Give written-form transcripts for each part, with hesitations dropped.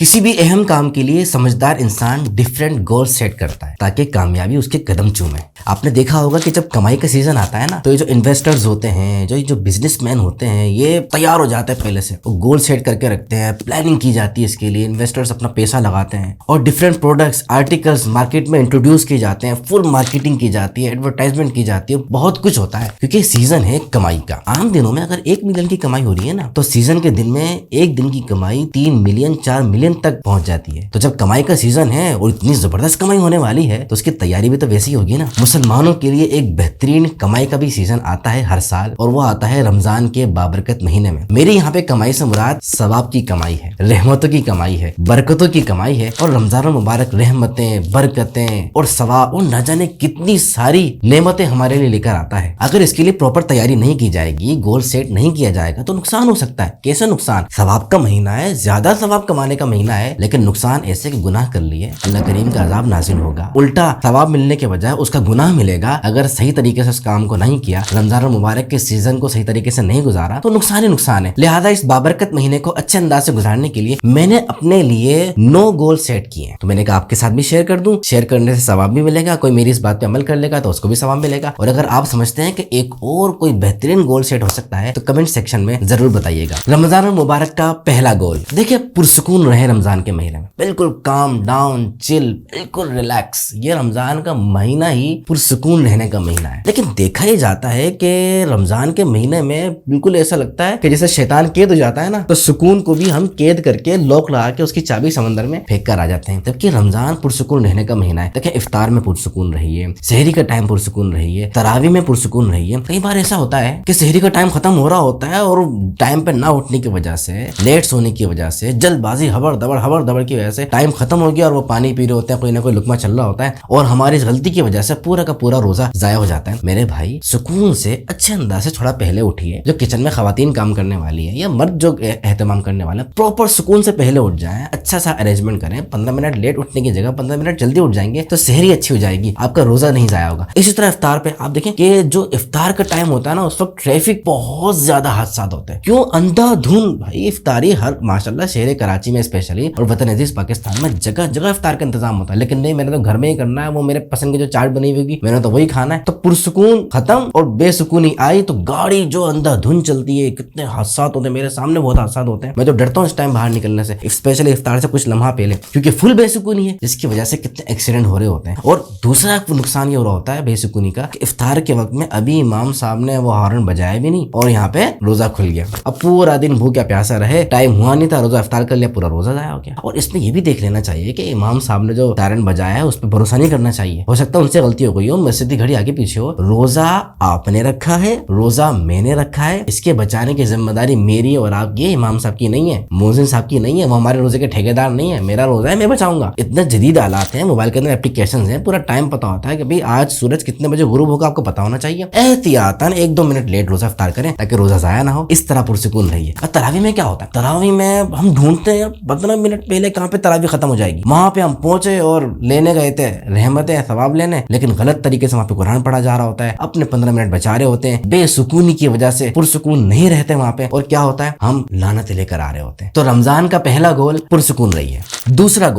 کسی بھی اہم کام کے لیے سمجھدار انسان ڈیفرنٹ گول سیٹ کرتا ہے تاکہ کامیابی اس کے قدم چومے۔ آپ نے دیکھا ہوگا کہ جب کمائی کا سیزن آتا ہے نا تو یہ جو انویسٹرز ہوتے ہیں، جو بزنس مین ہوتے ہیں، یہ تیار ہو جاتے ہیں پہلے سے، وہ گول سیٹ کر کے رکھتے ہیں، پلاننگ کی جاتی ہے اس کے لیے، انویسٹرز اپنا پیسہ لگاتے ہیں اور ڈیفرنٹ پروڈکٹس آرٹیکلز مارکیٹ میں انٹروڈیوس کی جاتے ہیں، فل مارکیٹنگ کی جاتی ہے، ایڈورٹائزمنٹ کی جاتی ہے، بہت کچھ ہوتا ہے کیونکہ سیزن ہے کمائی کا۔ عام دنوں میں اگر 1 ملین کی کمائی ہو رہی ہے نا تو سیزن کے دن میں ایک دن کی کمائی 3 ملین 4 ملین تک پہنچ جاتی ہے۔ تو جب کمائی کا سیزن ہے اور اتنی زبردست کمائی ہونے والی ہے تو اس کی تیاری بھی تو ویسی ہوگی نا۔ مسلمانوں کے لیے ایک بہترین کمائی کا بھی سیزن آتا ہے ہر سال، اور وہ آتا ہے رمضان کے بابرکت مہینے میں۔ میرے یہاں پہ کمائی سے مراد ثواب کی کمائی ہے، رحمتوں کی کمائی ہے، برکتوں کی کمائی ہے، اور رمضان المبارک رحمتیں، برکتیں اور ثواب اور نہ جانے کتنی ساری نعمتیں ہمارے لیے لے کر آتا ہے۔ اگر اس کے لیے پراپر تیاری نہیں کی جائے گی، گول سیٹ نہیں کیا جائے گا تو نقصان ہو سکتا ہے۔ کیسے نقصان؟ ثواب کا مہینہ ہے، زیادہ ثواب کمانے کا مہینہ ہے، لیکن نقصان ایسے کہ گناہ کر لیے اللہ کریم کا عذاب نازل ہوگا۔ الٹا ثواب ملنے کے بجائے اس کا گناہ ملے گا۔ اگر صحیح طریقے سے اس کام کو نہیں کیا، رمضان المبارک کے سیزن کو صحیح طریقے سے نہیں گزارا تو نقصان ہی نقصان ہے۔ لہذا اس بابرکت مہینے کو اچھے انداز سے گزارنے کے لیے میں نے اپنے لیے 9 گول سیٹ کیے ہیں، تو میں نے کہا آپ کے ساتھ بھی شیئر کر دوں۔ شیئر کرنے سے ثواب بھی ملے گا، کوئی میری اس بات پہ عمل کر لے گا تو اس کو بھی ثواب ملے گا، اور اگر آپ سمجھتے ہیں کہ ایک اور کوئی بہترین گول سیٹ ہو سکتا ہے تو کمنٹ سیکشن میں ضرور بتائیے گا۔ رمضان المبارک کا پہلا گول دیکھیں، پرسکون رہے رمضان کے مہینے میں، بالکل کام ڈاؤن، چل، بالکل ریلیکس۔ یہ رمضان کا مہینہ ہی پرسکون رہنے کا مہینہ ہے، لیکن دیکھا یہ جاتا ہے کہ رمضان کے مہینے میں بالکل ایسا لگتا ہے کہ جیسے شیطان قید ہو جاتا ہے نا، تو سکون کو بھی ہم قید کر کے لوک لگا کے اس کی چابی سمندر میں پھینک کر آ جاتے ہیں، جبکہ رمضان پرسکون رہنے کا مہینہ ہے۔ دیکھیں افطار میں پرسکون رہیے، سحری کا ٹائم پرسکون رہیے، تراویح میں پرسکون رہیے۔ کئی بار ایسا ہوتا ہے کہ سحری کا ٹائم ختم ہو رہا ہوتا ہے اور ٹائم پہ نہ اٹھنے کی وجہ سے، لیٹ سونے کی وجہ سے، جلد بازی، ہبڑ دبڑ کی وجہ سے ٹائم ختم ہو گیا اور وہ پانی پی رہے ہوتے ہیں، کوئی نہ کوئی لقمہ چل رہا ہوتا ہے، اور ہماری اس غلطی کی وجہ سے پورا کا پورا روزہ ضائع ہو جاتا ہے۔ میرے بھائی سکون سے اچھے انداز سے تھوڑا پہلے اٹھیے۔ جو کچن میں خواتین کام کرنے والی ہیں یا مرد جو اہتمام کرنے والا ہے، پراپر سکون سے پہلے اٹھ جائیں، اچھا سا ارینجمنٹ کریں۔ 15 منٹ لیٹ اٹھنے کی جگہ 15 منٹ جلدی اٹھ جائیں گے تو سحری اچھی ہو جائے گی، آپ کا روزہ نہیں ضائع ہوگا۔ اسی طرح افطار پہ آپ دیکھیں کہ جو افطار کا ٹائم ہوتا ہے نا، اس وقت ٹریفک بہت زیادہ حادثات ہوتے ہیں۔ کیوں؟ اندھا دھند بھائی افطاری ہر ماشاءاللہ شہر کراچی میں اسپیشلی اور وطن عزیز پاکستان میں جگہ جگہ افطار کا انتظام ہوتا ہے، لیکن نہیں، میں نے تو گھر میں ہی کرنا ہے، وہ میرے پسند کی جو چاٹ بنی ہوئی میں نے تو وہی کھانا ہے۔ تو پرسکون ختم اور بے سکونی آئی تو گاڑی جو اندھا دھند چلتی ہے، کتنے حادثات ہوتے ہیں، میرے سامنے بہت حادثات ہوتے ہیں۔ میں تو ڈرتا ہوں اس ٹائم باہر نکلنے سے، اسپیشلی افطار سے کچھ لمحہ پہلے، کیونکہ فل بے سکونی ہے، جس کی وجہ سے کتنے ایکسیڈنٹ ہو رہے ہوتے ہیں۔ اور دوسرا نقصان یہ ہو رہا ہوتا ہے بے سکونی کا کہ افطار کے وقت میں ابھی امام صاحب نے وہ ہارن بجایا بھی نہیں اور یہاں پہ روزہ کھل گیا، اب پورا دن بھوکا پیاسا رہے، ٹائم ہوا نہیں تھا، روزہ افطار کر لیا، پورا روزہ ضائع ہو گیا۔ اور اس میں یہ بھی دیکھ لینا چاہیے کہ امام صاحب نے جو ہارن بجایا ہے اس پہ بھروسہ نہیں کرنا چاہیے، ہو سکتا ہے ان سے غلطی ہو گئی ہو، مسجد کی گھڑی آگے پیچھے ہو۔ روزہ آپ نے رکھا ہے، روزہ میں نے رکھا ہے، اس کے بچانے کی ذمہ داری میری اور آپ کی، امام صاحب کی نہیں ہے، مؤذن صاحب کی نہیں ہے، وہ ہمارے روزے کے ٹھیکیدار نہیں ہے، میرا روزہ ہے، میں بچاؤں گا۔ اتنے جدید آلات ہیں، موبائل کے اندر اپلیکیشنز ہیں، پورا ٹائم پتا ہوتا ہے کہ بھئی آج سورج کتنے بجے غروب ہوگا، آپ کو پتا ہونا چاہیے۔ احتیاطاً 1-2 منٹ لیٹ روزہ افطار کریں تاکہ روزہ ضائع نہ ہو، اس طرح پرسکون رہیے۔ اور تراویح میں کیا ہوتا ہے؟ تراویح میں ہم ڈھونڈتے ہیں 15 منٹ پہلے کہاں پہ تراویح ختم ہو جائے گی، وہاں پہ ہم پہنچے اور لینے گئے تھے رحمتیں، ثواب لینے، لیکن غلط طریقے سے وہاں پہ قرآن پڑھا جا رہا ہوتا ہے، اپنے 15 منٹ بچا رہے ہوتے ہیں، بے سکونی کی وجہ سے پرسکون نہیں رہتے وہاں پہ، اور کیا ہوتا ہے؟ ہم لعنت لے کر آ رہے ہوتے ہیں۔ تو رمضان کا پہلا گول پرسکون رہیے۔ دوسرا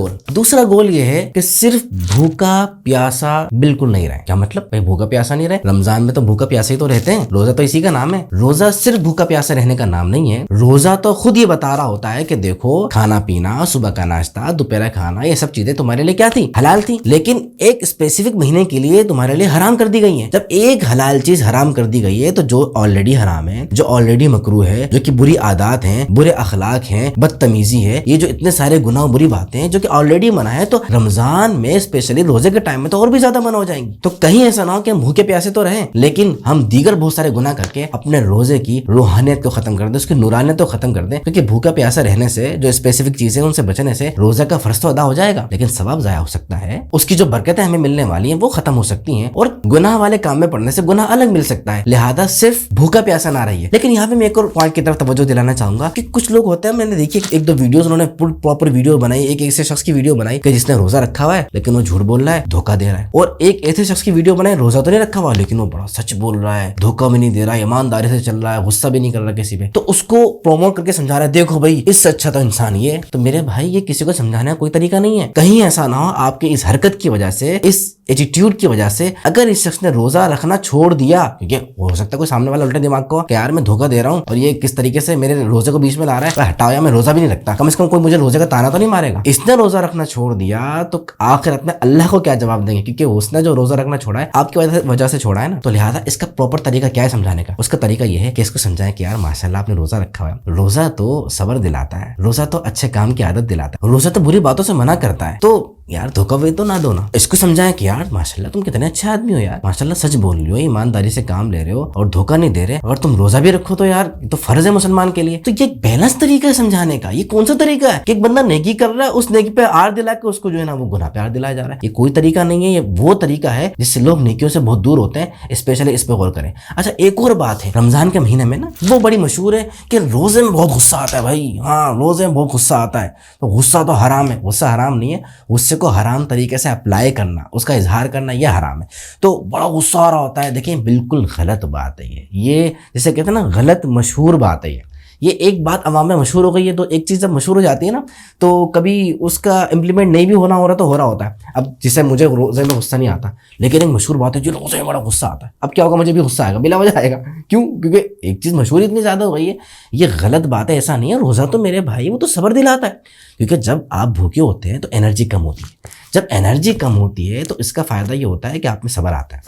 گول یہ ہے کہ صرف بھوکا پیاسا بالکل نہیں رہے۔ کیا مطلب؟ بھائی بھوکا پیاسا نہیں رہے، رمضان میں تو بھوکا پیاسا ہی تو رہتے ہیں، روزہ تو اسی کا نام ہے۔ روزہ صرف بھوکا پیاسا رہنے کا نام نہیں ہے، روزہ تو خود یہ بتا رہا ہوتا ہے کہ دیکھو کھانا پینا، صبح کا ناشتہ، دوپہر کھانا، یہ سب چیزیں تمہارے لیے کیا تھی؟ حلال تھی، لیکن ایک اسپیسیفک مہینے کے لیے تمہارے لیے حرام کر دی گئی ہیں۔ جب ایک حلال چیز حرام کر دی گئی ہے تو جو آلریڈی حرام ہے، جو آلریڈی مکروہ ہے، جو کہ بری عادات ہیں، برے اخلاق ہیں، بدتمیزی ہے، یہ جو اتنے سارے گناہ بری باتیں ہیں جو کہ آلریڈی منع ہے، تو رمضان میں اسپیشلی روزے کے ٹائم میں تو اور بھی زیادہ منع ہو جائیں گی۔ تو کہیں ایسا نہ ہو کہ ہم بھوکے پیاسے تو رہیں لیکن ہم دیگر بہت سارے گناہ کر کے اپنے روزے کی روحانیت کو ختم کر دیں، اس کی نورانیت کو ختم کر دیں، کیونکہ بھوکا پیاسا رہنے سے، جو اسپیسیفک چیزیں ان سے بچنے سے روزہ کا فرض تو ادا ہو جائے گا لیکن ثواب ضائع ہو سکتا ہے، اس کی جو برکتیں ہمیں ملنے والی ہیں وہ ختم ہو سکتی ہیں، اور گناہ والے کام میں پڑنے سے گناہ الگ مل سکتا ہے۔ لہذا صرف بھوکا پیاسا نہ رہیے۔ لیکن یہاں پہ میں ایک اور پوائنٹ کی طرف توجہ دلانا چاہوں گا کہ کچھ لوگ ہوتے ہیں، میں نے دیکھی 1-2 ویڈیوز انہوں نے پراپر ویڈیو بنائی، ایک ایسے شخص کی ویڈیو بنائی کہ جس نے روزہ رکھا ہوا ہے لیکن وہ جھوٹ بول رہا ہے، دھوکہ دے رہا ہے، اور ایک ایسے شخص کی ویڈیو بنائی روزہ تو نہیں رکھا ہوا لیکن وہ بڑا سچ بول رہا ہے، دھوکہ بھی نہیں دے رہا، ایمانداری سے چل رہا ہے، غصہ بھی نہیں کر رہا کسی پہ، تو اس کو پروموٹ کر کے سمجھا رہا ہے دیکھو بھائی اس سے اچھا تو انسان یہ ہے۔ تو میرے بھائی یہ کسی کو سمجھانے کا کوئی طریقہ نہیں ہے. کہیں ایسا نہ ہو آپ کی اس حرکت کی وجہ سے, اس ایٹیٹیوڈ کی وجہ سے, اگر اس شخص نے روزہ رکھنا چھوڑ دیا, کیونکہ ہو سکتا ہے کوئی سامنے والا الٹے دماغ کو کہ یار میں دھوکہ دے رہا ہوں اور یہ کس طریقے سے میرے روزے کو بیچ میں لا رہا ہے, ہٹاؤ یا میں روزہ بھی نہیں رکھتا, کم از کم کوئی مجھے روزے کا تانا تو نہیں مارے گا. اس نے روزہ رکھنا چھوڑ دیا تو آخرت میں اللہ کو کیا جواب دیں گے, کیونکہ اس نے جو روزہ رکھنا چھوڑا ہے آپ کی وجہ سے چھوڑا ہے نا. تو لہٰذا اس کا پراپر طریقہ کیا ہے سمجھانے کا؟ اس کا طریقہ یہ ہے کہ اس کو سمجھائیں کہ یار ماشاءاللہ آپ نے روزہ رکھا ہوا ہے, روزہ تو صبر دلاتا ہے, روزہ تو اچھے کام کی عادت دلاتا ہے, روزہ تو بری باتوں سے منع کرتا ہے. تو یار دھوکہ وے تو نہ دو نا. اس کو سمجھائیں کہ یار ماشاءاللہ تم کتنے اچھے آدمی ہو یار, ماشاءاللہ سچ بول رہے ہو, ایمانداری سے کام لے رہے ہو اور دھوکہ نہیں دے رہے, اور تم روزہ بھی رکھو تو یار تو فرض ہے مسلمان کے لیے. تو یہ ایک بیلنس طریقہ ہے سمجھانے کا. یہ کون سا طریقہ ہے کہ ایک بندہ نیکی کر رہا ہے, اس نیکی پہ آر دلا کے اس کو جو ہے نا وہ گناہ پہ آر دلایا جا رہا ہے؟ یہ کوئی طریقہ نہیں ہے. یہ وہ طریقہ ہے جس سے لوگ نیکیوں سے بہت دور ہوتے ہیں. اسپیشلی اس پہ غور کریں. اچھا ایک اور بات ہے, رمضان کے مہینے میں نا وہ بڑی مشہور ہے کہ روزے میں بہت غصہ آتا ہے بھائی. ہاں روزے میں بہت غصہ آتا ہے. تو غصہ تو حرام ہے. غصہ حرام نہیں ہے, غصے کو حرام طریقے سے اپلائی کرنا, اس کا اظہار کرنا یہ حرام ہے. تو بڑا غصہ آ رہا ہوتا ہے. دیکھیں بالکل غلط بات ہے یہ جیسے کہتے ہیں نا غلط مشہور بات ہے. یہ ایک بات عوام میں مشہور ہو گئی ہے, تو ایک چیز جب مشہور ہو جاتی ہے نا تو کبھی اس کا امپلیمنٹ نہیں بھی ہونا ہو رہا تو ہو رہا ہوتا ہے. اب جسے مجھے روزے میں غصہ نہیں آتا لیکن ایک مشہور بات ہے جو روزے میں بڑا غصہ آتا ہے, اب کیا ہوگا, مجھے بھی غصہ آئے گا, بلا وجہ آئے گا. کیوں؟ کیونکہ ایک چیز مشہور اتنی زیادہ ہو گئی ہے. یہ غلط بات ہے, ایسا نہیں ہے. روزہ تو میرے بھائی وہ تو صبر دلاتا ہے, کیونکہ جب آپ بھوکے ہوتے ہیں تو انرجی کم ہوتی ہے. جب انرجی کم ہوتی ہے تو اس کا فائدہ یہ ہوتا ہے کہ آپ میں صبر آتا ہے,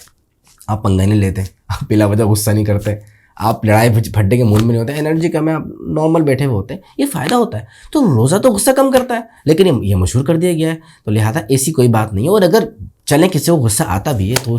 آپ پنگا نہیں لیتے, آپ بلا وجہ غصہ نہیں کرتے, آپ لڑائی پھڈے کے مول میں نہیں ہوتے, انرجی کم ہے, آپ نارمل بیٹھے ہوئے ہوتے ہیں. یہ فائدہ ہوتا ہے. تو روزہ تو غصہ کم کرتا ہے لیکن یہ مشہور کر دیا گیا ہے. تو لہٰذا ایسی کوئی بات نہیں ہے. اور اگر چلیں کسی کو غصہ آتا بھی ہے تو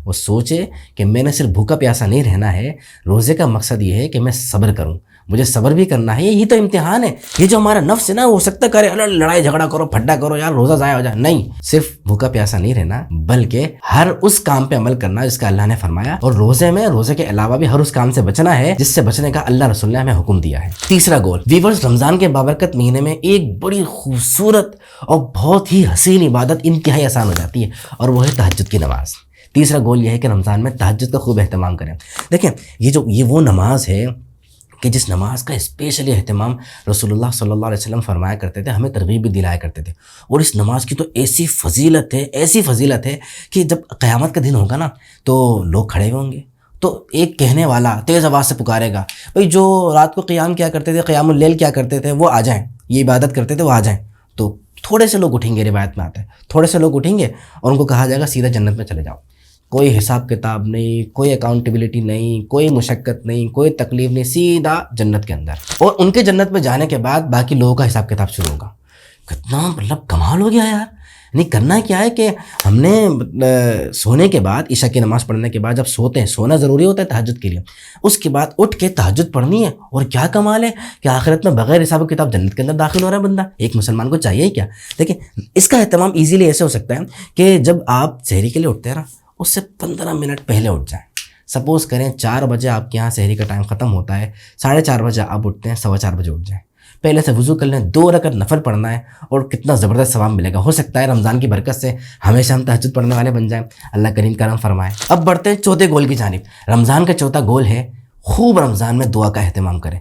وہ سوچے کہ میں نے صرف بھوکا پیاسا نہیں رہنا ہے. روزے کا مقصد یہ ہے کہ میں صبر کروں, مجھے صبر بھی کرنا ہے. یہی تو امتحان ہے. یہ جو ہمارا نفس ہے نا ہو سکتا کرے لڑائی جھگڑا کرو, پھڈا کرو, یار روزہ ضائع ہو جائے. نہیں, صرف بھوکا پیاسا نہیں رہنا بلکہ ہر اس کام پہ عمل کرنا جس کا اللہ نے فرمایا, اور روزے کے علاوہ بھی ہر اس کام سے بچنا ہے جس سے بچنے کا اللہ رسول نے ہمیں حکم دیا ہے. تیسرا گول ویورز, رمضان کے بابرکت مہینے میں ایک بڑی خوبصورت اور بہت ہی حسین عبادت انتہائی آسان ہو جاتی ہے, اور وہ ہے تہجد کی نماز. تیسرا گول یہ ہے کہ رمضان میں تہجد کا خوب اہتمام کریں. دیکھیں یہ وہ نماز ہے کہ جس نماز کا اسپیشلی اہتمام رسول اللہ صلی اللہ علیہ وسلم فرمایا کرتے تھے, ہمیں ترغیب بھی دلایا کرتے تھے. اور اس نماز کی تو ایسی فضیلت ہے کہ جب قیامت کا دن ہوگا نا تو لوگ کھڑے ہوئے ہوں گے, تو ایک کہنے والا تیز آواز سے پکارے گا, بھئی جو رات کو قیام کیا کرتے تھے, قیام اللیل کیا کرتے تھے وہ آ جائیں, یہ عبادت کرتے تھے وہ آ جائیں. تو تھوڑے سے لوگ اٹھیں گے, روایت میں آتا ہے تھوڑے سے لوگ اٹھیں گے اور ان کو کہا جائے گا سیدھا جنت میں چلے جاؤ. کوئی حساب کتاب نہیں, کوئی اکاؤنٹیبلٹی نہیں, کوئی مشقت نہیں, کوئی تکلیف نہیں, سیدھا جنت کے اندر. اور ان کے جنت میں جانے کے بعد باقی لوگوں کا حساب کتاب شروع ہوگا. کتنا مطلب کمال ہو گیا یار. نہیں کرنا کیا ہے کہ ہم نے سونے کے بعد, عشاء کی نماز پڑھنے کے بعد جب سوتے ہیں, سونا ضروری ہوتا ہے تہجد کے لیے, اس کے بعد اٹھ کے تہجد پڑھنی ہے. اور کیا کمال ہے کہ آخرت میں بغیر حساب کتاب جنت کے اندر داخل ہو رہا ہے بندہ. ایک مسلمان کو چاہیے کیا. دیکھیں اس کا اہتمام ایزیلی ایسے ہو سکتا ہے کہ جب آپ سحری کے لیے اٹھتے ہیں نا, اس سے 15 منٹ پہلے اٹھ جائیں. سپوز کریں 4 بجے آپ کے یہاں سحری کا ٹائم ختم ہوتا ہے, 4:30 بجے آپ اٹھتے ہیں, 4:15 بجے اٹھ جائیں. پہلے سے وضو کر لیں, 2 رکعت نفل پڑھنا ہے, اور کتنا زبردست ثواب ملے گا. ہو سکتا ہے رمضان کی برکت سے ہمیشہ ہم تہجد پڑھنے والے بن جائیں, اللہ کریم کرم فرمائے. اب بڑھتے ہیں چوتھے گول کی جانب. رمضان کا چوتھا گول ہے خوب رمضان میں دعا کا اہتمام کریں.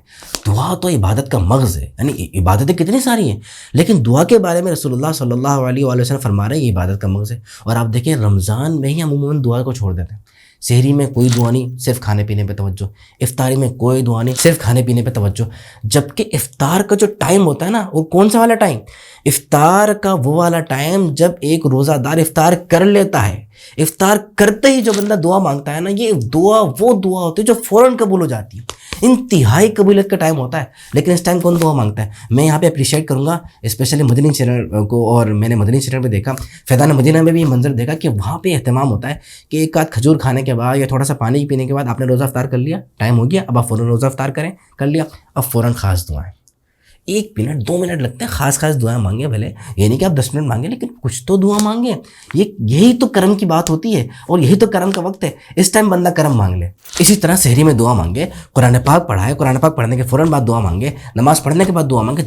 دعا تو عبادت کا مغز ہے, یعنی عبادتیں کتنی ساری ہیں لیکن دعا کے بارے میں رسول اللہ صلی اللہ علیہ وآلہ وسلم فرما رہے ہیں یہ عبادت کا مغز ہے. اور آپ دیکھیں رمضان میں ہی ہم عموماً دعا کو چھوڑ دیتے ہیں. سحری میں کوئی دعا نہیں, صرف کھانے پینے پہ توجہ. افطاری میں کوئی دعا نہیں, صرف کھانے پینے پہ توجہ. جبکہ افطار کا جو ٹائم ہوتا ہے نا, وہ کون سا والا ٹائم؟ افطار کا وہ والا ٹائم جب ایک روزہ دار افطار کر لیتا ہے. افطار کرتے ہی جو بندہ دعا مانگتا ہے نا, یہ دعا وہ دعا ہوتی ہے جو فوراً قبول ہو جاتی ہے. انتہائی قبولیت کا ٹائم ہوتا ہے. لیکن اس ٹائم کون دعا مانگتا ہے؟ میں یہاں پہ اپریشیٹ کروں گا اسپیشلی مدنی چینل کو, اور میں نے مدنی چینل پہ دیکھا, فیضان مدینہ میں بھی یہ منظر دیکھا کہ وہاں پہ اہتمام ہوتا ہے کہ ایک آدھ کھجور کھانے کے بعد یا تھوڑا سا پانی پینے کے بعد آپ نے روزہ افطار کر لیا, ٹائم ہو گیا, اب آپ فوراً روزہ افطار کر لیا, اب فوراً خاص دعائیں. 1 منٹ 2 منٹ لگتے ہیں, خاص دعائیں مانگیں. بھلے یہ نہیں کہ آپ 10 منٹ مانگیں, لیکن کچھ تو دعا مانگیں. یہی تو کرم کی بات ہوتی ہے, اور یہی تو کرم کا وقت ہے. اس ٹائم بندہ کرم مانگ لے. اسی طرح سحری میں دعا مانگے, قرآن پاک پڑھائے, قرآن پاک پڑھنے کے فوراً بعد دعا مانگے, نماز پڑھنے کے بعد دعا مانگے.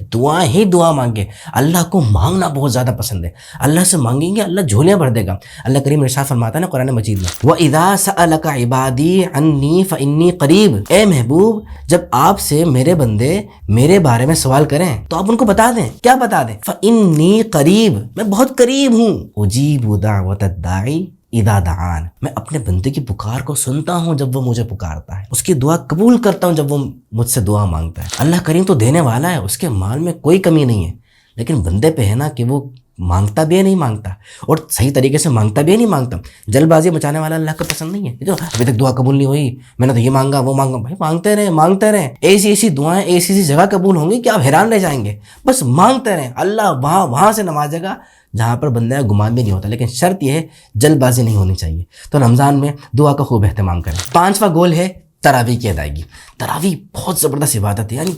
دعا مانگے. اللہ کو مانگنا بہت زیادہ پسند ہے. اللہ سے مانگیں گے اللہ جھولیاں بھر دے گا. اللہ کریم ارشاد فرماتا ہے نا قرآن مجید میں, وَإِذَا سَأَلَكَ عِبَادِي عَنِّي فَإِنِّي قَرِيبٌ. اے محبوب, جب آپ سے میرے بندے میرے بارے میں سوال کریں تو آپ ان کو بتا دیں. کیا بتا دیں؟ فَإِنِّي قریب، میں بہت قریب ہوں. اجیب دعوت الداعی اذا دعان، میں اپنے بندے کی پکار کو سنتا ہوں جب وہ مجھے پکارتا ہے، اس کی دعا قبول کرتا ہوں جب وہ مجھ سے دعا مانگتا ہے. اللہ کریم تو دینے والا ہے، اس کے مال میں کوئی کمی نہیں ہے، لیکن بندے پہ ہے نا کہ وہ مانگتا بھی ہے نہیں مانگتا، اور صحیح طریقے سے مانگتا بھی ہے نہیں مانگتا. جلد بازی مچانے والا اللہ کو پسند نہیں ہے. ابھی تک دعا قبول نہیں ہوئی، میں نے تو یہ مانگا وہ مانگا. بھائی مانگتے رہیں مانگتے رہیں، ایسی دعائیں ایسی جگہ قبول ہوں گی کہ آپ حیران رہ جائیں گے. بس مانگتے رہیں، اللہ وہاں سے نوازے گا جہاں پر بندہ گمان بھی نہیں ہوتا. لیکن شرط یہ ہے جلد بازی نہیں ہونی چاہیے. تو رمضان میں دعا کا خوب اہتمام کریں. 5واں گول ہے تراویح کی ادائیگی. تراویح بہت زبردست عبادت ہے، یعنی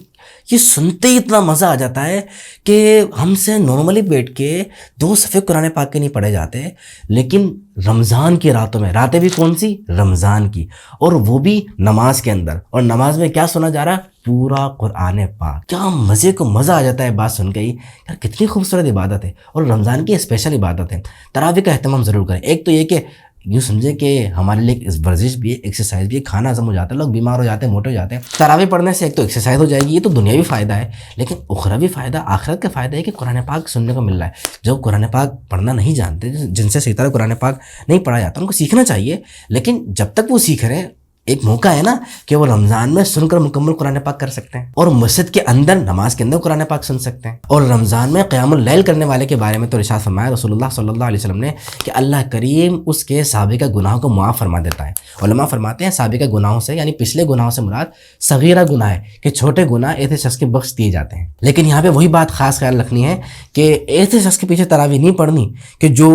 یہ سنتے ہی اتنا مزہ آ جاتا ہے کہ ہم سے نارملی بیٹھ کے 2 صفحے قرآن پاک کے نہیں پڑھے جاتے، لیکن رمضان کی راتوں میں، راتیں بھی کون سی؟ رمضان کی، اور وہ بھی نماز کے اندر. اور نماز میں کیا سنا جا رہا ہے؟ پورا قرآن پاک. کیا مزے کو مزہ آ جاتا ہے بات سن کے ہی. یار کتنی خوبصورت عبادت ہے، اور رمضان کی اسپیشل عبادت ہے. تراویح کا اہتمام ضرور کریں. ایک تو یہ کہ یوں سمجھے کہ ہمارے لیے ایک ورزش بھی ہے، ایکسرسائز بھی ہے. کھانا ہضم ہو جاتا ہے، لوگ بیمار ہو جاتے ہیں، موٹے ہو جاتے ہیں. تراویح پڑھنے سے ایک تو ایکسرسائز ہو جائے گی، یہ تو دنیاوی فائدہ ہے، لیکن اخروی فائدہ، آخرت کا فائدہ ہے کہ قرآن پاک سننے کو مل رہا ہے. جو قرآن پاک پڑھنا نہیں جانتے، جن سے صحیح طرح قرآن پاک نہیں پڑھا جاتا، ان کو سیکھنا چاہیے. لیکن جب تک وہ سیکھ رہے ہیں، ایک موقع ہے نا کہ وہ رمضان میں سن کر مکمل قرآن پاک کر سکتے ہیں، اور مسجد کے اندر نماز کے اندر قرآن پاک سن سکتے ہیں. اور رمضان میں قیام اللیل کرنے والے کے بارے میں تو ارشاد فرمایا رسول اللہ صلی اللہ علیہ وسلم نے کہ اللہ کریم اس کے سابقہ گناہوں کو معاف فرما دیتا ہے. علماء فرماتے ہیں سابقہ گناہوں سے یعنی پچھلے گناہوں سے مراد صغیرہ گناہ ہے، کہ چھوٹے گناہ ایسے شخص کے بخش دیے جاتے ہیں. لیکن یہاں پہ وہی بات خاص خیال رکھنی ہے کہ ایسے شخص کے پیچھے تراویح نہیں پڑھنی کہ جو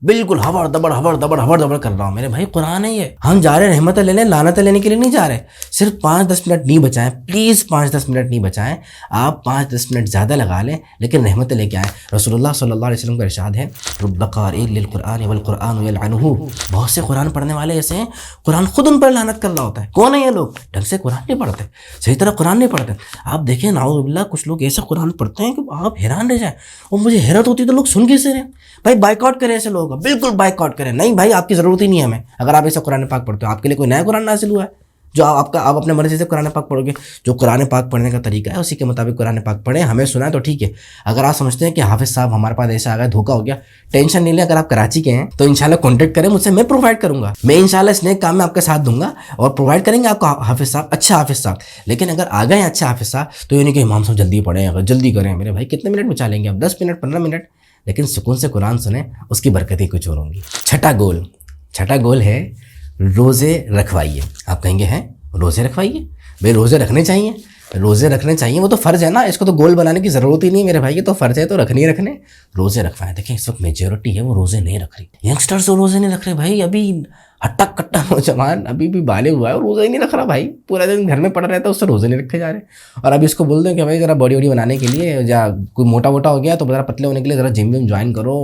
بالکل ہبڑ دبڑ کر رہا ہوں. میرے بھائی قرآن ہے یہ، ہم جا رہے رحمتیں لینے، لعنتیں لینے کے لیے نہیں جا رہے. صرف 5-10 منٹ نہیں بچائیں، پلیز 5-10 منٹ نہیں بچائیں، آپ 5-10 منٹ زیادہ لگا لیں لیکن رحمتیں لے کے آئیں. رسول اللہ صلی اللہ علیہ وسلم کا ارشاد ہے رب قارئ للقرآن والقرآن یلعنہ. بہت سے قرآن پڑھنے والے ایسے ہیں قرآن خود ان پر لعنت کر رہا ہوتا ہے. کون ہے یہ لوگ؟ ڈھنگ سے قرآن نہیں پڑھتے، صحیح طرح قرآن نہیں پڑھتے. آپ دیکھیں نعوذ باللہ کچھ لوگ ایسے قرآن پڑھتے ہیں کہ آپ حیران رہ جائیں، اور مجھے حیرت ہوتی ہے تو لوگ سن کیسے رہے ہیں. بھائی بائیکاٹ کریں ایسے لوگوں کا، بالکل بائیکاٹ کریں. نہیں بھائی آپ کی ضرورت ہی نہیں ہے ہمیں. اگر آپ ایسے قرآن پاک پڑھتے ہو، آپ کے لیے کوئی نیا قرآن نازل ہوا ہے جو آپ اپنے مرضی سے قرآن پاک پڑھو گے؟ جو قرآن پاک پڑھنے کا طریقہ ہے اسی کے مطابق قرآن پاک پڑھیں. ہمیں سنا ہے تو ٹھیک ہے. اگر آپ سمجھتے ہیں کہ حافظ صاحب ہمارے پاس ایسا آ گیا، دھوکہ ہو گیا، ٹینشن نہیں لیں. اگر آپ کراچی کے ہیں تو انشاءاللہ کانٹیکٹ کریں مجھ سے، میں پرووائڈ کروں گا. میں انشاءاللہ اس نیک کام میں آپ کے ساتھ دوں گا اور پرووائڈ کریں گے آپ کو حافظ صاحب، اچھا حافظ صاحب. لیکن اگر آ گئے اچھا حافظ صاحب تو یہ نہیں کہ امام صاحب جلدی پڑھیں، اگر جلدی کریں. میرے بھائی کتنے منٹ بچا لیں گے آپ؟ 10 منٹ 15 منٹ. لیکن سکون سے قرآن سنیں، اس کی برکتیں کچھ اور ہوں گی. چھٹا گول ہے روزے رکھوائیے. آپ کہیں گے ہیں روزے رکھوائیے؟ بھائی روزے رکھنے چاہیے، وہ تو فرض ہے نا، اس کو تو گول بنانے کی ضرورت ہی نہیں میرے بھائی. یہ تو فرض ہے تو رکھنے روزے رکھوائیں. دیکھیں اس وقت میجورٹی ہے وہ روزے نہیں رکھ رہی. ینگسٹرز تو روزے نہیں رکھ رہے بھائی. ابھی ہٹا کٹا نوجوان ابھی بھی بالغ ہوا ہے اور روزہ ہی نہیں رکھ رہا بھائی. پورا دن گھر میں پڑا رہتا ہے، اس سے روزے نہیں رکھے جا رہے. اور ابھی اس کو بول دیں کہ بھائی ذرا باڈی وڈی بنانے کے لیے، یا کوئی موٹا ہو گیا تو ذرا پتلے ہونے کے لیے ذرا جم جوائن کرو،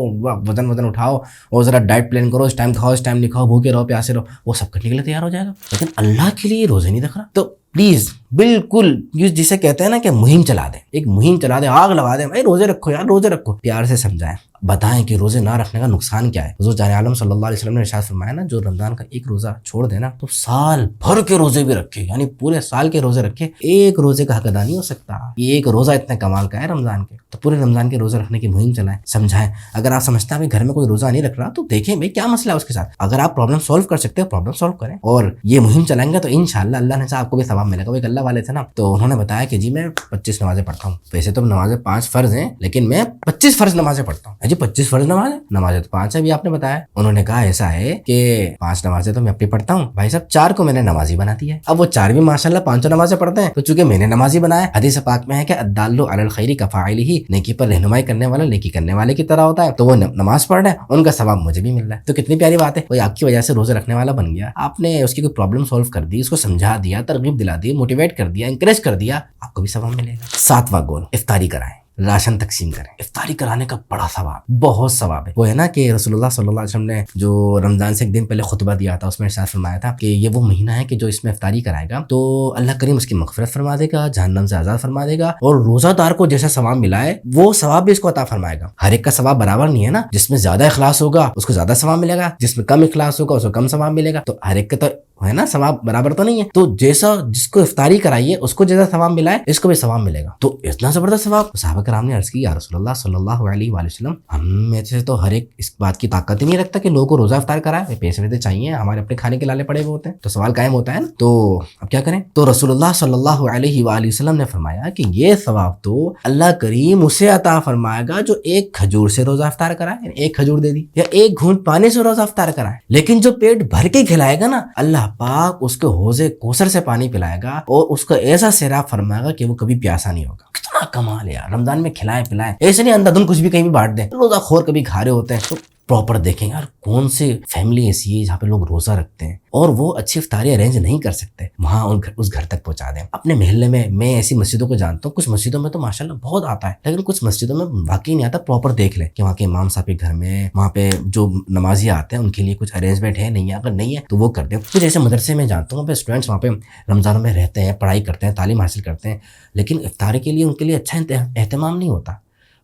وزن اٹھاؤ اور ذرا ڈائٹ پلان کرو، اس ٹائم کھاؤ اس ٹائم نہیں کھاؤ، بھوکے رہو پیاسے رہو. وہ سب کرنے کے لیے تیار ہو جائے گا، لیکن اللہ کے لیے روزے نہیں رکھ رہا. تو پلیز بالکل جسے کہتے ہیں نا کہ مہم چلا دیں، ایک مہم چلا دیں، آگ لگا دیں. بھائی روزے رکھو یار، روزے رکھو. پیار سے سمجھائیں، بتائیں کہ روزے نہ رکھنے کا نقصان کیا ہے. حضور جان عالم صلی اللہ علیہ وسلم نے ارشاد فرمایا نا، جو رمضان کا ایک روزہ چھوڑ دے نا تو سال بھر کے روزے بھی رکھے، یعنی پورے سال کے روزے رکھے. ایک روزے کا حق ادا نہیں ہو سکتا. یہ ایک روزہ اتنے کمال کا ہے رمضان کے. تو پورے رمضان کے روزے رکھنے کی مہم چلائیں، سمجھائیں. اگر آپ سمجھتے ہیں کہ گھر میں کوئی روزہ نہیں رکھ رہا تو دیکھیں بھائی کیا مسئلہ ہے اس کے ساتھ. اگر آپ پرابلم سالو کر سکتے ہو پرابلم سالو کریں، اور یہ مہم چلائیں گے تو انشاءاللہ اللہ نے آپ کو بھی ثواب ملے گا. وہ ایک اللہ والے تھے نا، تو انہوں نے بتایا کہ جی میں 25 نمازیں پڑھتا ہوں. ویسے تو نمازیں 5 فرض ہیں، لیکن میں 25 فرض نمازیں پڑھتا ہوں. جی 25 فرض نمازیں تو 5 ہے بھی آپ نے بتایا. انہوں نے کہا ایسا ہے کہ 5 نمازیں تو میں اپنی پڑھتا ہوں بھائی صاحب، 4 کو میں نے نمازی بنا دی ہے. اب وہ 4 بھی ماشاءاللہ 5 نمازیں پڑھتے ہیں، تو چونکہ میں نے نمازی بنایا. حدیث پاک میں ہے کہ الدال علی الخیر کفاعلہ، نیکی پر رہنمائی کرنے والا نیکی کرنے والے کی طرح ہوتا ہے. تو وہ نماز پڑھ رہے ہیں، ان کا ثواب مجھے بھی مل رہا ہے. تو کتنی پیاری بات ہے. کوئی آپ کی وجہ سے روزے رکھنے والا بن گیا، آپ نے اس کی کوئی پرابلم سالو کر دی، اس کو سمجھا دیا، ترغیب دلا دی، موٹیویٹ کر دیا، انکریج کر دیا، آپ کو بھی ثواب ملے گا. 7واں گول افطاری کرائیں، راشن تقسیم کریں. افطاری کرانے کا بڑا ثواب، بہت ثواب ہے. وہ ہے نا کہ رسول اللہ صلی اللہ علیہ وسلم نے جو رمضان سے ایک دن پہلے خطبہ دیا تھا، اس میں ارشاد فرمایا تھا کہ یہ وہ مہینہ ہے کہ جو اس میں افطاری کرائے گا تو اللہ کریم اس کی مغفرت فرما دے گا، جہنم سے آزاد فرما دے گا، اور روزہ دار کو جیسا ثواب ملا ہے وہ ثواب بھی اس کو عطا فرمائے گا. ہر ایک کا ثواب برابر نہیں ہے نا. جس میں زیادہ اخلاص ہوگا اس کو زیادہ ثواب ملے گا، جس میں کم اخلاص ہوگا اس کو کم ثواب ملے گا. تو ہر ایک کا تو ہے نا, ثواب برابر تو نہیں ہے. تو جیسا جس کو افطاری کرائیے اس کو جیسا ثواب ملا ہے اس کو بھی ثواب ملے گا. تو اتنا زبردست ثواب. صحابہ کرام نے عرض کی یا رسول اللہ صلی اللہ علیہ وآلہ وسلم, ہم میں سے تو ہر ایک اس بات کی طاقت ہی نہیں رکھتا کہ لوگوں کو روزہ افطار کرائے, پیسے ویسے چاہیے, ہمارے اپنے کھانے کے لالے پڑے ہوئے ہوتے ہیں. تو سوال قائم ہوتا ہے نا, تو اب کیا کریں. تو رسول اللہ صلی اللہ علیہ وآلہ وسلم نے فرمایا کہ یہ ثواب تو اللہ کریم اسے عطا فرمائے گا جو ایک کھجور سے روزہ افطار کرائے, ایک کھجور دے دی, یا ایک گھونٹ پانی سے روزہ افطار کرائے. لیکن جو پیٹ بھر کے کھلائے گا نا, اللہ پاک اس کے حوضے کوثر سے پانی پلائے گا اور اس کو ایسا سیراب فرمائے گا کہ وہ کبھی پیاسا نہیں ہوگا. کتنا کمال ہے یار, رمضان میں کھلائے پلائے, ایسے نہیں اندھا دھند کچھ بھی کہیں بھی بانٹ دیں. روزہ خور کبھی کھا رہے ہوتے ہیں تو پراپر دیکھیں یار کون سے فیملی ایسی ہے جہاں پہ لوگ روزہ رکھتے ہیں اور وہ اچھی افطاری ارینج نہیں کر سکتے, وہاں اس گھر تک پہنچا دیں. اپنے محلے میں ایسی مسجدوں کو جانتا ہوں, کچھ مسجدوں میں تو ماشاءاللہ بہت آتا ہے, لیکن کچھ مسجدوں میں واقعی نہیں آتا. پراپر دیکھ لیں کہ وہاں کے امام صاحب کے گھر میں, وہاں پہ جو نمازی آتے ہیں ان کے لیے کچھ ارینجمنٹ ہے نہیں ہے, اگر نہیں ہے تو وہ کر دیں. کچھ ایسے مدرسے میں جانتا ہوں وہاں پہ اسٹوڈنٹس وہاں پہ رمضانوں میں رہتے ہیں, پڑھائی کرتے ہیں, تعلیم حاصل کرتے ہیں, لیکن افطاری کے لیے ان کے لیے اچھا اہتمام نہیں ہوتا.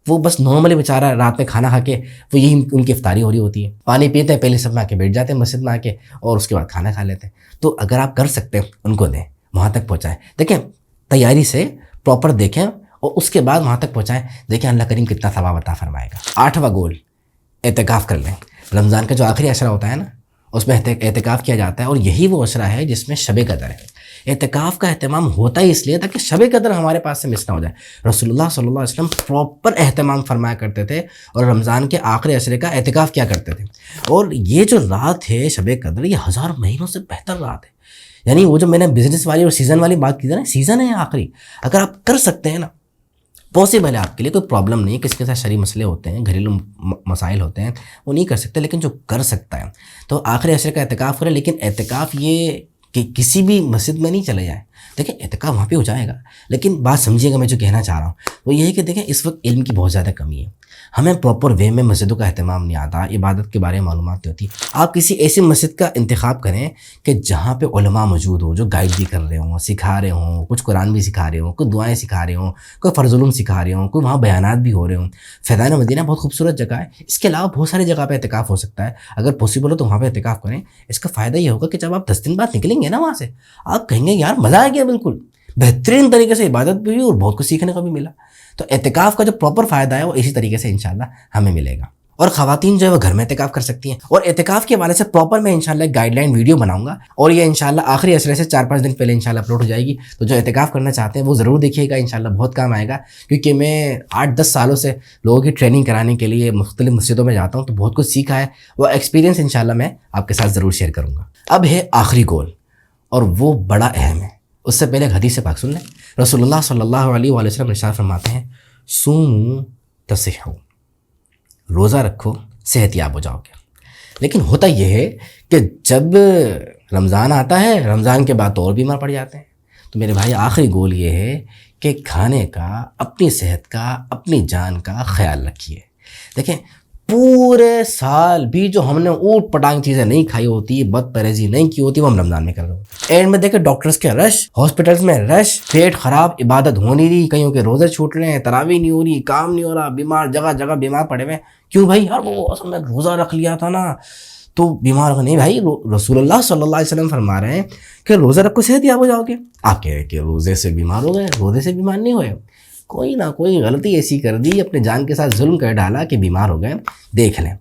وہ بس نارملی بیچارہ رات میں کھانا کھا کے وہ یہی ان کی افطاری ہو رہی ہوتی ہے, پانی پیتے ہیں, پہلے سب میں آ کے بیٹھ جاتے ہیں مسجد میں آ کے, اور اس کے بعد کھانا کھا لیتے ہیں. تو اگر آپ کر سکتے ہیں ان کو دیں, وہاں تک پہنچائیں. دیکھیں تیاری سے پراپر دیکھیں اور اس کے بعد وہاں تک پہنچائیں. دیکھیں اللہ کریم کتنا ثواب عطا فرمائے گا. 8واں گول, اعتکاف کر لیں. رمضان کا جو آخری عشرہ ہوتا ہے نا, اس میں اعتکاف کیا جاتا ہے, اور یہی وہ عشرہ ہے جس میں شب قدر ہے. اعتکاف کا اہتمام ہوتا ہی اس لیے تاکہ شب قدر ہمارے پاس سے مس نہ ہو جائے. رسول اللہ صلی اللہ علیہ وسلم پراپر اہتمام فرمایا کرتے تھے اور رمضان کے آخری عشرے کا اعتکاف کیا کرتے تھے. اور یہ جو رات ہے شب قدر, یہ 1000 مہینوں سے بہتر رات ہے. یعنی وہ جو میں نے بزنس والی اور سیزن والی بات کی تھی نا, سیزن ہے آخری, اگر آپ کر سکتے ہیں نا, پاسبل ہے آپ کے لیے, کوئی پرابلم نہیں ہے. کسی کے ساتھ شرعی مسئلے ہوتے ہیں, گھریلو مسائل ہوتے ہیں, وہ نہیں کر سکتے, لیکن جو کر سکتا ہے تو آخری عشرے کا اعتکاف کرے. لیکن اعتکاف یہ کہ کسی بھی مسجد میں نہیں چلے جائیں. دیکھیں اعتکاف وہاں پہ ہو جائے گا, لیکن بات سمجھیے گا میں جو کہنا چاہ رہا ہوں وہ یہ ہے کہ دیکھیں اس وقت علم کی بہت زیادہ کمی ہے. ہمیں پراپر وے میں مسجدوں کا اہتمام نہیں آتا, عبادت کے بارے میں معلومات نہیں ہوتی. آپ کسی ایسی مسجد کا انتخاب کریں کہ جہاں پہ علماء موجود ہوں, جو گائیڈ بھی کر رہے ہوں, سکھا رہے ہوں, کچھ قرآن بھی سکھا رہے ہوں, کچھ دعائیں سکھا رہے ہوں, کوئی فرض علوم سکھا رہے ہوں, کوئی وہاں بیانات بھی ہو رہے ہوں. فیضان مدینہ بہت خوبصورت جگہ ہے. اس کے علاوہ بہت ساری جگہ پہ اعتکاف ہو سکتا ہے. اگر پاسبل ہو تو وہاں پہ اعتکاف کریں. اس کا فائدہ یہ ہوگا کہ جب آپ 10 دن بعد نکلیں گے نا وہاں سے, آپ کہیں گے یار مزہ آ گیا, بالکل بہترین طریقے سے عبادت بھی ہوئی اور بہت کچھ سیکھنے کو بھی ملا. تو اعتکاف کا جو پراپر فائدہ ہے وہ اسی طریقے سے انشاءاللہ ہمیں ملے گا. اور خواتین جو ہے وہ گھر میں اعتکاف کر سکتی ہیں. اور اعتکاف کے حوالے سے پراپر میں انشاءاللہ ایک گائیڈ لائن ویڈیو بناؤں گا, اور یہ انشاءاللہ آخری عشرے سے 4-5 دن پہلے انشاءاللہ اپلوڈ ہو جائے گی. تو جو اعتکاف کرنا چاہتے ہیں وہ ضرور دیکھیے گا, انشاءاللہ بہت کام آئے گا. کیونکہ میں 8-10 سالوں سے لوگوں کی ٹریننگ کرانے کے لیے مختلف مسجدوں میں جاتا ہوں, تو بہت کچھ سیکھا ہے. وہ ایکسپیرینس انشاءاللہ میں آپ کے ساتھ ضرور شیئر کروں گا. اب ہے آخری گول, اور وہ بڑا اہم ہے. اس سے پہلے ایک حدیث پاک سن لیں. رسول اللہ صلی اللہ علیہ وآلہ وسلم ارشاد فرماتے ہیں, صوموا تصحوا, روزہ رکھو صحت یاب ہو جاؤ گے. لیکن ہوتا یہ ہے کہ جب رمضان آتا ہے, رمضان کے بعد تو اور بیمار پڑ جاتے ہیں. تو میرے بھائی آخری گول یہ ہے کہ کھانے کا, اپنی صحت کا, اپنی جان کا خیال رکھیے. دیکھیں پورے سال بھی جو ہم نے اوٹ پٹانگ چیزیں نہیں کھائی ہوتی, بد پرہیزی نہیں کی ہوتی, وہ ہم رمضان میں کر رہے ہوتے. اینڈ میں دیکھیں ڈاکٹرز کے رش, ہاسپٹلس میں رش, پیٹ خراب, عبادت ہو نہیں رہی, کئیوں کے روزے چھوٹ رہے ہیں, تراویح نہیں ہو رہی, کام نہیں ہو رہا, بیمار جگہ جگہ بیمار پڑے ہوئے. کیوں بھائی یار وہ اصل میں روزہ رکھ لیا تھا نا تو بیمار ہو. نہیں بھائی, رسول اللہ صلی اللہ علیہ وسلم فرما رہے ہیں کہ روزہ رکھو صحت یاب ہو جاؤ گے. آپ کہہ رہے کہ روزے سے بیمار ہو گئے, روزے سے بیمار نہیں ہوئے. کوئی نہ کوئی غلطی ایسی کر دی, اپنے جان کے ساتھ ظلم کر ڈالا کہ بیمار ہو گئے. دیکھ لیں,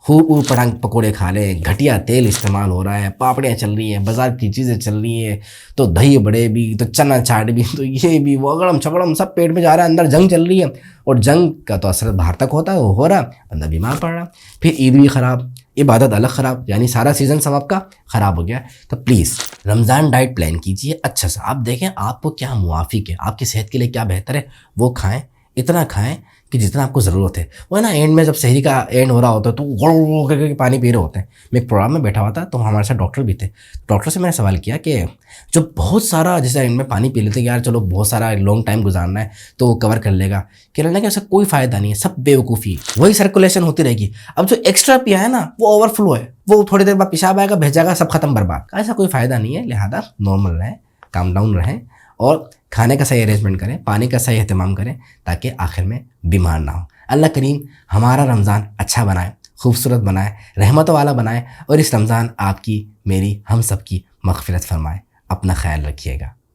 خوب پڑھنگ پکوڑے کھا لیں, گھٹیا تیل استعمال ہو رہا ہے, پاپڑیاں چل رہی ہیں, بازار کی چیزیں چل رہی ہیں, تو دہی بڑے بھی, تو چنا چاٹ بھی, تو یہ بھی, وہ اگڑم چھگڑم سب پیٹ میں جا رہا ہے. اندر جنگ چل رہی ہے, اور جنگ کا تو اثر باہر تک ہوتا ہے, وہ ہو رہا, بندہ بیمار پڑ رہا. پھر عید بھی خراب, عبادت الگ خراب, یعنی سارا سیزن سب آپ کا خراب ہو گیا. تو پلیز رمضان ڈائٹ پلان کیجیے اچھا سا. آپ دیکھیں آپ کو کیا موافق ہے, آپ کی صحت کے لیے کیا بہتر ہے, وہ کھائیں. اتنا کھائیں کہ جتنا آپ کو ضرورت ہے. وہ نا اینڈ میں جب سحری کا اینڈ ہو رہا ہوتا ہے تو گڑ کر کے پانی پی رہے ہوتے ہیں. میں ایک پروگرام میں بیٹھا ہوا تھا, تو ہمارے ساتھ ڈاکٹر بھی تھے. ڈاکٹر سے میں نے سوال کیا کہ جو بہت سارا جیسے اینڈ میں پانی پی لیتے ہیں, یار چلو بہت سارا لانگ ٹائم گزارنا ہے تو وہ کور کر لے گا. کہہ رہے ہیں کہ ایسا کوئی فائدہ نہیں ہے, سب بیوقوفی, وہی سرکولیشن ہوتی رہے گی. اب جو ایکسٹرا پیا ہے نا وہ اوور فلو ہے, وہ تھوڑی دیر بعد پیشاب آئے گا, بھیجا گا, سب ختم برباد. ایسا کوئی فائدہ نہیں ہے. لہٰذا نارمل رہیں, کام ڈاؤن رہیں, اور کھانے کا صحیح ارینجمنٹ کریں, پانی کا صحیح اہتمام کریں, تاکہ آخر میں بیمار نہ ہو. اللہ کریم ہمارا رمضان اچھا بنائے, خوبصورت بنائے, رحمت والا بنائے, اور اس رمضان آپ کی, میری, ہم سب کی مغفرت فرمائے. اپنا خیال رکھیے گا.